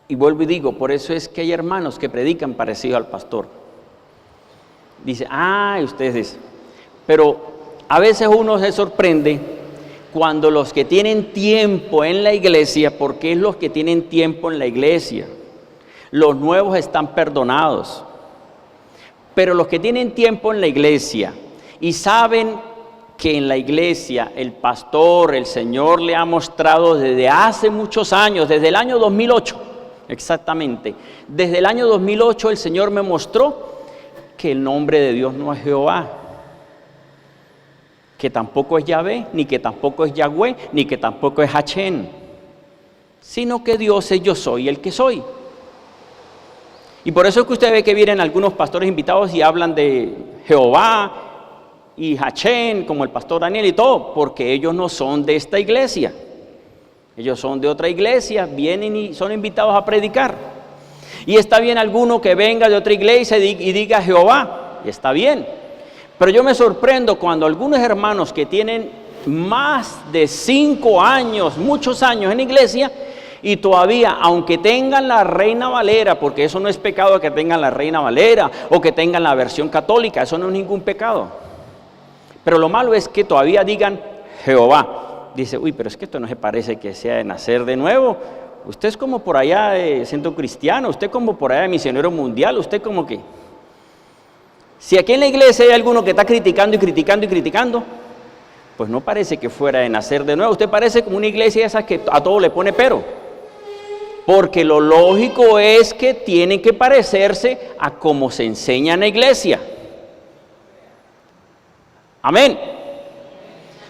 Y vuelvo y digo, por eso es que hay hermanos que predican parecido al pastor. Dice: ustedes. Pero a veces uno se sorprende cuando los que tienen tiempo en la iglesia, porque es los que tienen tiempo en la iglesia, los nuevos están perdonados. Pero los que tienen tiempo en la iglesia y saben que en la iglesia el pastor, el Señor le ha mostrado desde hace muchos años, desde el año 2008, exactamente, desde el año 2008 el Señor me mostró que el nombre de Dios no es Jehová, que tampoco es Yahvé, ni que tampoco es Yahweh, ni que tampoco es Hachén, sino que Dios es yo soy el que soy. Y por eso es que usted ve que vienen algunos pastores invitados y hablan de Jehová y Hachén, como el pastor Daniel y todo, porque ellos no son de esta iglesia. Ellos son de otra iglesia, vienen y son invitados a predicar. Y está bien alguno que venga de otra iglesia y diga Jehová, y está bien. Pero yo me sorprendo cuando algunos hermanos que tienen más de 5 años, muchos años en iglesia, y todavía, aunque tengan la Reina Valera, porque eso no es pecado que tengan la Reina Valera o que tengan la versión católica, eso no es ningún pecado. Pero lo malo es que todavía digan Jehová. Dice: pero es que esto no se parece que sea de nacer de nuevo. Usted es como por allá de Centro Cristiano, usted como por allá de Misionero Mundial, usted como que... Si aquí en la iglesia hay alguno que está criticando y criticando y criticando, pues no parece que fuera de nacer de nuevo. Usted parece como una iglesia esa que a todo le pone pero. Porque lo lógico es que tienen que parecerse a como se enseña en la iglesia. Amén.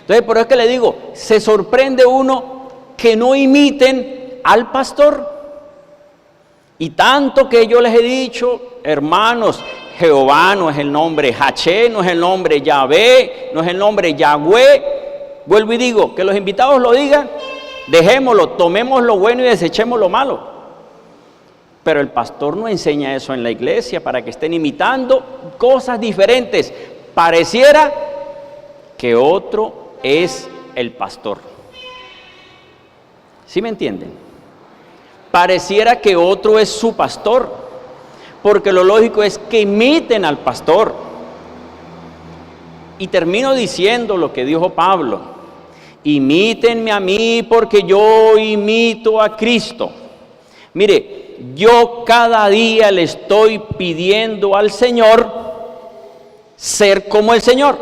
Entonces, por eso es que le digo, se sorprende uno que no imiten al pastor. Y tanto que yo les he dicho, hermanos, Jehová no es el nombre Haché, no es el nombre Yahvé, no es el nombre Yahweh. Vuelvo y digo, que los invitados lo digan, dejémoslo, tomemos lo bueno y desechemos lo malo. Pero el pastor no enseña eso en la iglesia para que estén imitando cosas diferentes. Pareciera que otro es el pastor. ¿Sí me entienden? Pareciera que otro es su pastor, porque lo lógico es que imiten al pastor. Y termino diciendo lo que dijo Pablo: imítenme a mí porque yo imito a Cristo. Mire, yo cada día le estoy pidiendo al Señor ser como el Señor,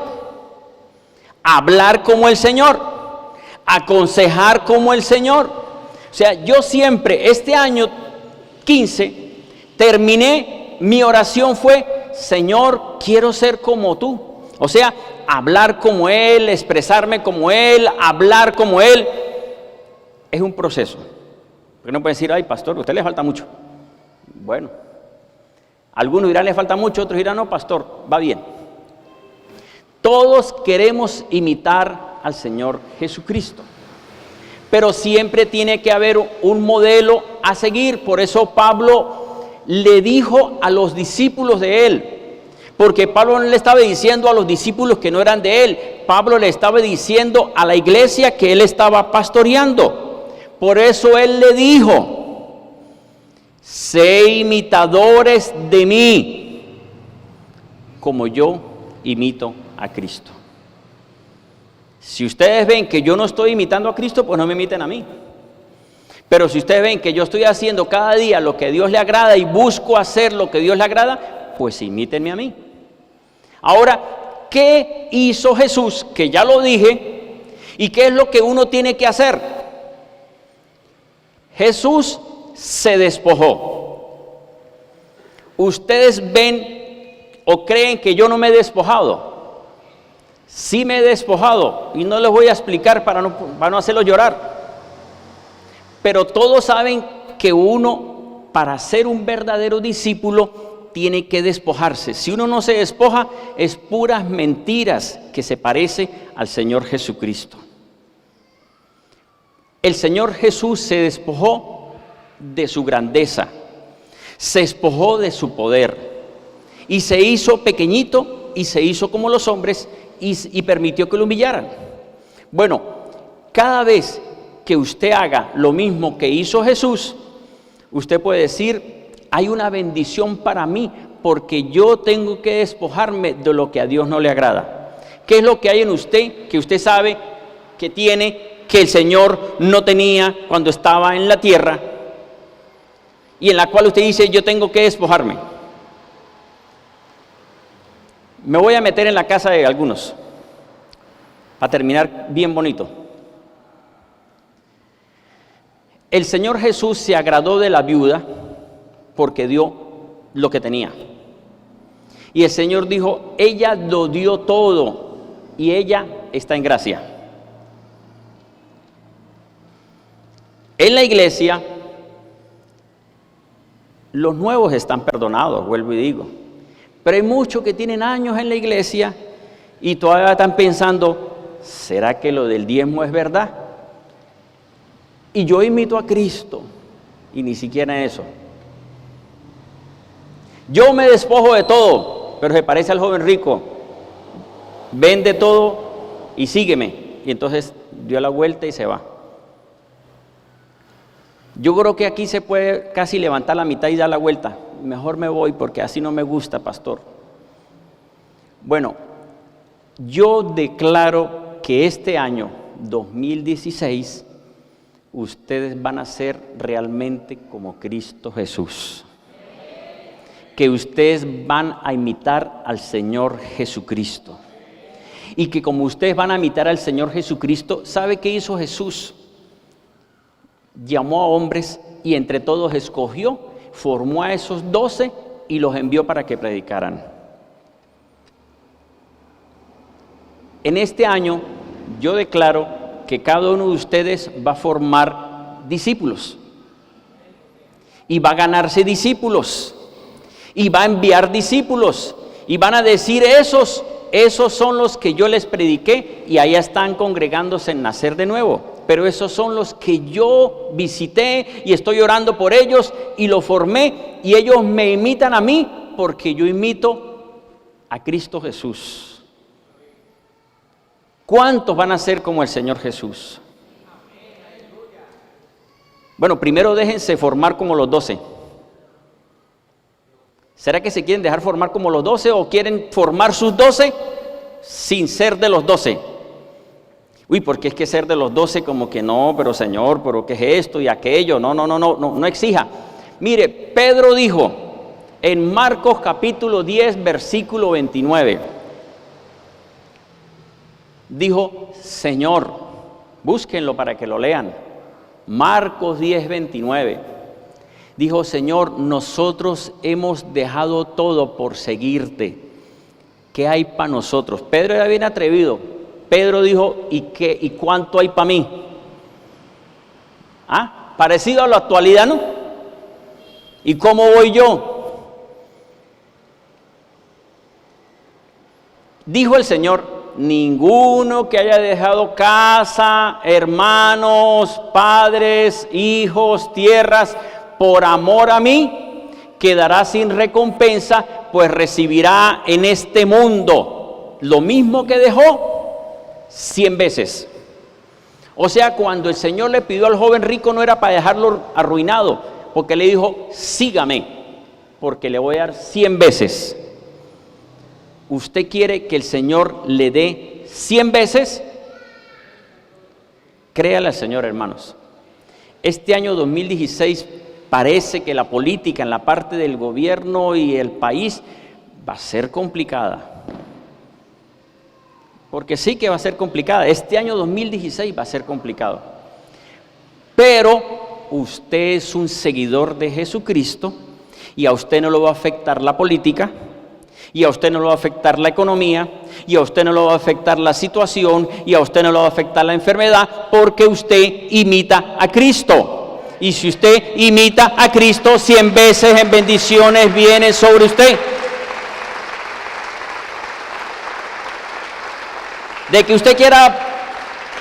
hablar como el Señor, aconsejar como el Señor. O sea, yo siempre, este año 15, terminé, mi oración fue: Señor, quiero ser como tú. O sea, hablar como Él, expresarme como Él, hablar como Él. Es un proceso. Porque no puede decir: ay, pastor, a usted le falta mucho. Bueno, algunos dirán le falta mucho, otros dirán: no, pastor, va bien. Todos queremos imitar al Señor Jesucristo, pero siempre tiene que haber un modelo a seguir. Por eso Pablo le dijo a los discípulos de él, porque Pablo no le estaba diciendo a los discípulos que no eran de él, Pablo le estaba diciendo a la iglesia que él estaba pastoreando. Por eso él le dijo: sé imitadores de mí, como yo imito a Cristo. Si ustedes ven que yo no estoy imitando a Cristo, pues no me imiten a mí. Pero si ustedes ven que yo estoy haciendo cada día lo que a Dios le agrada y busco hacer lo que a Dios le agrada, pues imítenme a mí. Ahora, ¿qué hizo Jesús? Que ya lo dije. ¿Y qué es lo que uno tiene que hacer? Jesús se despojó. ¿Ustedes ven o creen que yo no me he despojado? Sí me he despojado, y no les voy a explicar para no hacerlos llorar. Pero todos saben que uno, para ser un verdadero discípulo, tiene que despojarse. Si uno no se despoja, es puras mentiras que se parece al Señor Jesucristo. El Señor Jesús se despojó de su grandeza, se despojó de su poder, y se hizo pequeñito, y se hizo como los hombres, y permitió que lo humillaran. Bueno, cada vez que usted haga lo mismo que hizo Jesús, usted puede decir: hay una bendición para mí, porque yo tengo que despojarme de lo que a Dios no le agrada. ¿Qué es lo que hay en usted que usted sabe que tiene, que el Señor no tenía cuando estaba en la tierra, y en la cual usted dice: yo tengo que despojarme? Me voy a meter en la casa de algunos para terminar bien bonito. El Señor Jesús se agradó de la viuda porque dio lo que tenía. Y el Señor dijo: ella lo dio todo y ella está en gracia. En la iglesia, los nuevos están perdonados, vuelvo y digo. Pero hay muchos que tienen años en la iglesia y todavía están pensando: ¿será que lo del diezmo es verdad? Y yo imito a Cristo, y ni siquiera eso. Yo me despojo de todo, pero se parece al joven rico: vende todo y sígueme. Y entonces dio la vuelta y se va. Yo creo que aquí se puede casi levantar la mitad y dar la vuelta. Mejor me voy porque así no me gusta, pastor. Bueno, yo declaro que este año 2016 ustedes van a ser realmente como Cristo Jesús. Que ustedes van a imitar al Señor Jesucristo. Y que como ustedes van a imitar al Señor Jesucristo, ¿sabe qué hizo Jesús? Llamó a hombres y entre todos escogió, formó a esos 12 y los envió para que predicaran. En este año yo declaro que cada uno de ustedes va a formar discípulos y va a ganarse discípulos y va a enviar discípulos y van a decir esos son los que yo les prediqué y allá están congregándose en nacer de nuevo, pero esos son los que yo visité y estoy orando por ellos y los formé y ellos me imitan a mí porque yo imito a Cristo Jesús. ¿Cuántos van a ser como el Señor Jesús? Bueno, primero déjense formar como los 12. ¿Será que se quieren dejar formar como los 12 o quieren formar sus 12 sin ser de los 12? Uy, porque es que ser de los 12 como que no, pero Señor, pero ¿qué es esto y aquello? No exija. Mire, Pedro dijo en Marcos capítulo 10, versículo 29, dijo, Señor, búsquenlo para que lo lean, Marcos 10, 29, dijo, Señor, nosotros hemos dejado todo por seguirte, ¿qué hay para nosotros? Pedro era bien atrevido, Pedro dijo, ¿y cuánto hay para mí? Parecido a la actualidad, ¿no? ¿Y cómo voy yo? Dijo el Señor, ninguno que haya dejado casa, hermanos, padres, hijos, tierras, por amor a mí, quedará sin recompensa, pues recibirá en este mundo lo mismo que dejó 100 veces. O sea, cuando el Señor le pidió al joven rico no era para dejarlo arruinado, porque le dijo, sígame, porque le voy a dar 100 veces. ¿Usted quiere que el Señor le dé 100 veces? Créale al Señor, hermanos. Este año 2016 parece que la política en la parte del gobierno y el país va a ser complicada. Porque sí que va a ser complicada. Este año 2016 va a ser complicado. Pero usted es un seguidor de Jesucristo y a usted no lo va a afectar la política, y a usted no lo va a afectar la economía, y a usted no lo va a afectar la situación, y a usted no lo va a afectar la enfermedad, porque usted imita a Cristo. Y si usted imita a Cristo, 100 veces en bendiciones vienen sobre usted. De que usted quiera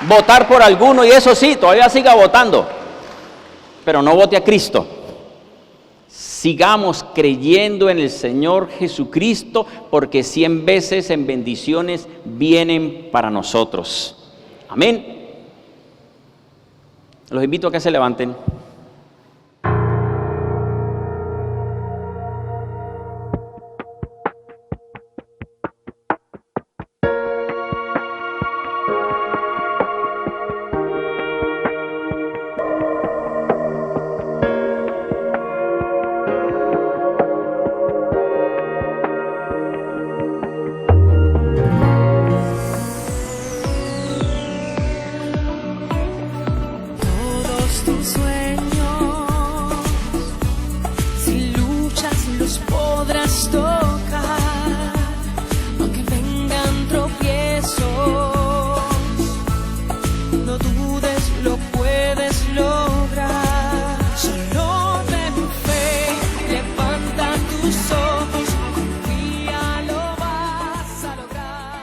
votar por alguno, y eso sí, todavía siga votando, pero no vote a Cristo. Sigamos creyendo en el Señor Jesucristo, porque 100 veces en bendiciones vienen para nosotros. Amén. Los invito a que se levanten.